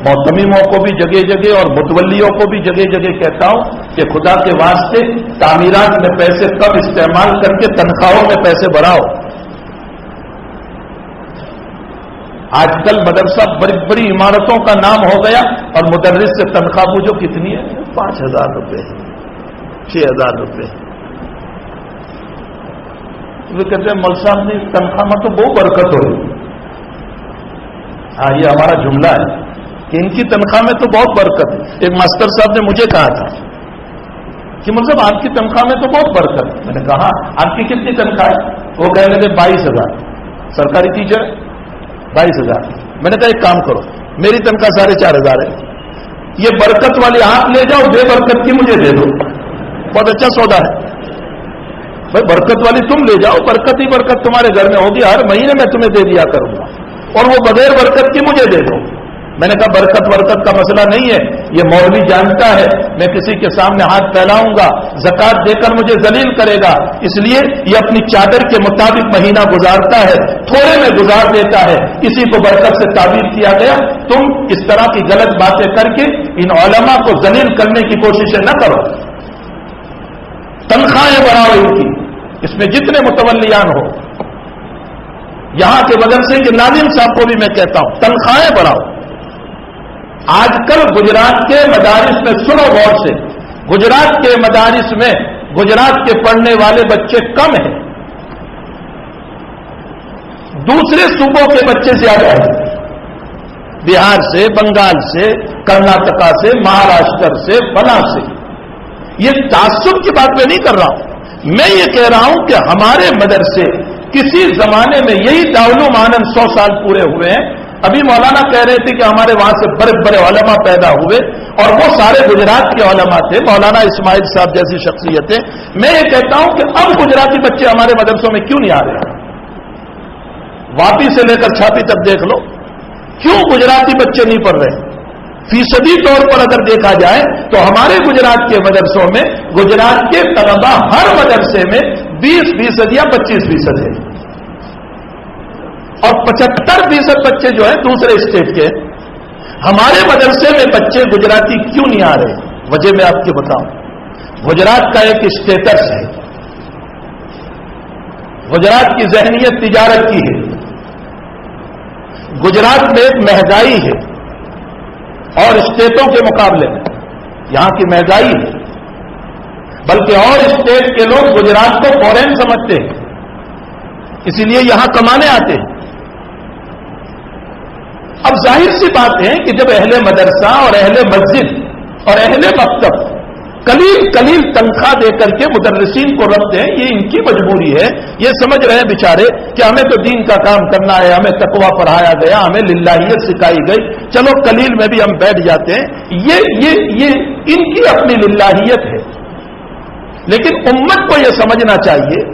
मोहतमीमों को भी जगह जगह और मुतवल्लियों को भी जगह जगह कहता हूं कि खुदा के वास्ते तामीरात में पैसे कम इस्तेमाल करके तनख्वाहों में पैसे बढ़ाओ। आजकल मदरसा बड़ी बड़ी इमारतों का नाम हो गया और मुदर्रिस से तनख्वाह पूछो कितनी है, 5,000 रुपये, 6,000 रुपये। वे कहते हैं मौलवी साहब ने तनख्वाह में तो बहुत बरकत हो रही। हाँ, ये हमारा जुमला है कि इनकी तनख्वाह में तो बहुत बरकत है। एक मास्टर साहब ने मुझे कहा था कि मतलब आपकी तनख्वाह में तो बहुत बरकत है। मैंने कहा आपकी कितनी तनख्वाह है? वो कहने लगे 22,000। सरकारी टीचर 22,000। मैंने कहा एक काम करो, मेरी तनख्वाह 4,500 है, ये बरकत वाली आप ले जाओ, बेबरकत की मुझे दे दो। बहुत अच्छा सौदा है भाई, बरकत वाली तुम ले जाओ, बरकत ही बरकत तुम्हारे घर में होगी, हर महीने मैं तुम्हें दे दिया करूंगा, और वो बगैर बरकत की मुझे दे दो। मैंने कहा बरकत वरकत का मसला नहीं है, ये मौलवी जानता है मैं किसी के सामने हाथ फैलाऊंगा, ज़कात देकर मुझे जलील करेगा, इसलिए ये अपनी चादर के मुताबिक महीना गुजारता है, थोड़े में गुजार देता है, इसी को बरकत से ताबीर किया गया। तुम इस तरह की गलत बातें करके इन उलमा को जलील करने की कोशिशें न करो। तनख्वाहें बढ़ाओ इनकी, इसमें जितने मुतवल्लियान हो, यहां के मदरसे के नाज़िम साहब को भी मैं कहता हूं तनख्वाहें बढ़ाओ। आजकल गुजरात के मदारिस में, सुनो गौर से, गुजरात के मदारिस में गुजरात के पढ़ने वाले बच्चे कम हैं, दूसरे सूबों के बच्चे ज्यादा हैं। बिहार से, बंगाल से, कर्नाटका से, महाराष्ट्र से, फलां से। ये तासुब की बात मैं नहीं कर रहा हूं, मैं ये कह रहा हूं कि हमारे मदरसे किसी जमाने में, यही दारुल आनंद 100 साल पूरे हुए हैं, अभी मौलाना कह रहे थे कि हमारे वहां से बड़े बड़े उलमा पैदा हुए और वो सारे गुजरात के उलमा थे, मौलाना इस्माइल साहब जैसी शख्सियतें। मैं ये कहता हूं कि अब गुजराती बच्चे हमारे मदरसों में क्यों नहीं आ रहे? वापी से लेकर छापी तक देख लो, क्यों गुजराती बच्चे नहीं पढ़ रहे? फीसदी तौर पर अगर देखा जाए तो हमारे गुजरात के मदरसों में गुजरात के तलबा हर मदरसे में 20% या 25% है, और 75% बच्चे जो है दूसरे स्टेट के। हमारे मदरसे में बच्चे गुजराती क्यों नहीं आ रहे? वजह मैं आपको बताऊं। गुजरात का एक स्टेटस है, गुजरात की जहनियत तिजारत की है, गुजरात में एक महंगाई है और स्टेटों के मुकाबले में यहां की महंगाई है, बल्कि और स्टेट के लोग गुजरात को फॉरेन समझते हैं, इसीलिए यहां कमाने आते हैं। अब जाहिर सी बात है कि जब अहले मदरसा और अहले मस्जिद और अहले मकतब कलील तनख्वाह देकर के मुदर्रिसीन को रखते हैं, ये इनकी मजबूरी है। ये समझ रहे हैं बेचारे कि हमें तो दीन का काम करना है, हमें तकवा पढ़ाया गया, हमें लिल्लाहियत सिखाई गई, चलो कलील में भी हम बैठ जाते हैं। ये इनकी अपनी लिल्लाहियत है, लेकिन उम्मत को यह समझना चाहिए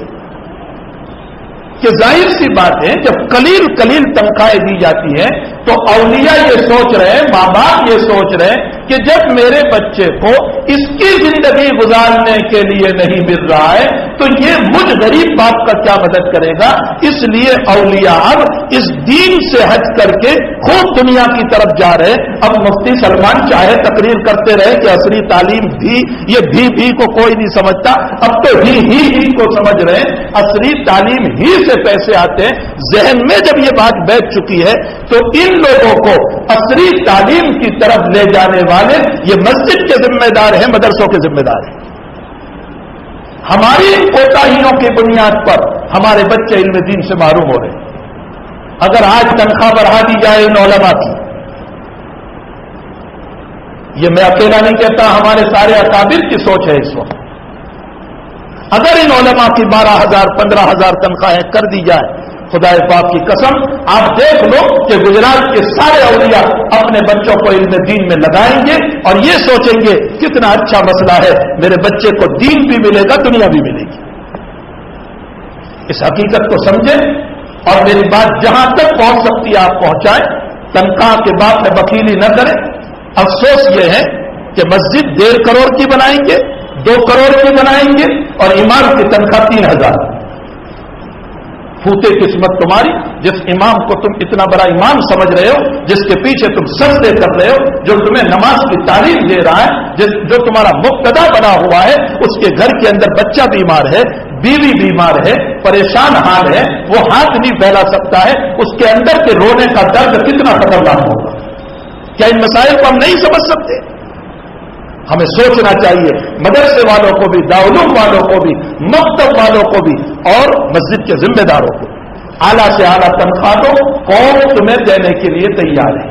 कि जाहिर सी बात है जब कलील तनख्वाहें दी जाती हैं तो औलिया ये सोच रहे हैं, माँ बाप ये सोच रहे हैं कि जब मेरे बच्चे को इसकी जिंदगी गुजारने के लिए नहीं मिल रहा है तो ये मुझ गरीब बाप का क्या मदद करेगा। इसलिए औलिया अब इस दीन से हट करके खूब दुनिया की तरफ जा रहे। अब मुफ्ती सलमान चाहे तकरीर करते रहे कि असली तालीम भी, ये भी को कोई नहीं समझता, अब तो ही को समझ रहे हैं, असली तालीम ही से पैसे आते हैं। जहन में जब ये बात बैठ चुकी है तो इन लोगों को असली तालीम की तरफ ले जाने वाले ये मस्जिद के जिम्मेदार हैं, मदरसों के जिम्मेदार हैं। हमारी कोताहियों की बुनियाद पर हमारे बच्चे इल्म दीन से महरूम हो रहे हैं। अगर आज तनख्वाह बढ़ा दी जाए इन उलमा की, ये मैं अकेला नहीं कहता, हमारे सारे अकाबिर की सोच है इस वक्त, अगर इन उलमा की 12,000 15,000 तनख्वाहें कर दी जाए, खुदाए पाक की कसम आप देख लो कि गुजरात के सारे औलिया अपने बच्चों को इल्म दीन में लगाएंगे और ये सोचेंगे कितना अच्छा मसला है, मेरे बच्चे को दीन भी मिलेगा, दुनिया भी मिलेगी। इस हकीकत को समझें और मेरी बात जहां तक पहुंच सकती है आप पहुंचाएं। तनख्वाह के बाप में वकीली न करें। अफसोस ये है कि मस्जिद 1.5 करोड़ की बनाएंगे, 2 करोड़ की बनाएंगे और इमाम की तनख्वाह 3,000। پھوتے قسمت تمہاری، جس امام کو تم اتنا بڑا امام سمجھ رہے ہو، جس کے پیچھے تم سجدے کر رہے ہو، جو تمہیں نماز کی تعلیم دے رہا ہے، جو تمہارا مقتدا بنا ہوا ہے، اس کے گھر کے اندر بچہ بیمار ہے، بیوی بیمار ہے، پریشان حال ہے، وہ ہاتھ نہیں پھیلا سکتا ہے، اس کے اندر کے رونے کا درد کتنا خطرناک ہوگا؟ کیا ان مسائل کو ہم نہیں سمجھ سکتے؟ ہمیں سوچنا چاہیے، مدرسے والوں کو بھی، دارالعلوم والوں کو بھی، مکتب والوں کو بھی، اور مسجد کے ذمہ داروں کو اعلیٰ سے اعلیٰ تنخواہ دو، قوم تمہیں دینے کے لیے تیار ہے،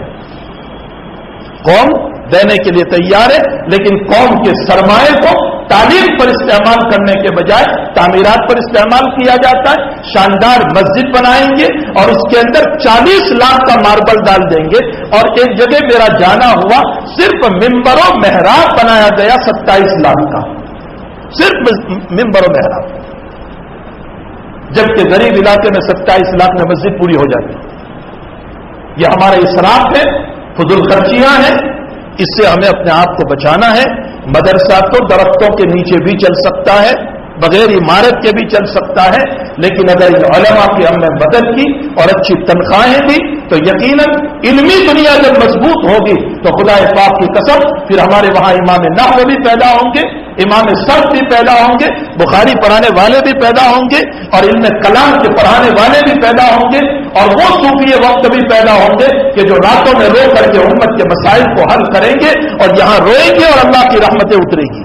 قوم دینے کے لیے تیار ہے، لیکن قوم کے سرمایہ کو تعلیم پر استعمال کرنے کے بجائے تعمیرات پر استعمال کیا جاتا ہے۔ شاندار مسجد بنائیں گے اور اس کے اندر 40 لاکھ کا ماربل ڈال دیں گے، اور ایک جگہ میرا جانا ہوا، صرف ممبر و محراب بنایا گیا 27 لاکھ کا، صرف ممبر و محراب، جبکہ غریب علاقے میں 27 لاکھ میں مسجد پوری ہو جاتی۔ یہ ہمارا اسراف ہے، فضول خرچیاں ہیں، اس سے ہمیں اپنے آپ کو بچانا ہے۔ مدرسہ تو درختوں کے نیچے بھی چل سکتا ہے، بغیر عمارت کے بھی چل سکتا ہے، لیکن اگر ان علماء کی ہم نے مدد کی اور اچھی تنخواہیں دی تو یقیناً علمی دنیا جب مضبوط ہوگی تو خدا پاک کی قسم پھر ہمارے وہاں امام نحو بھی پیدا ہوں گے، امام صرف بھی پیدا ہوں گے، بخاری پڑھانے والے بھی پیدا ہوں گے، اور علم کلام کے پڑھانے والے بھی پیدا ہوں گے، اور وہ صوفی وقت بھی پیدا ہوں گے کہ جو راتوں میں رو کر کے امت کے مسائل کو حل کریں گے اور یہاں روئیں گے اور اللہ کی رحمتیں اترے گی۔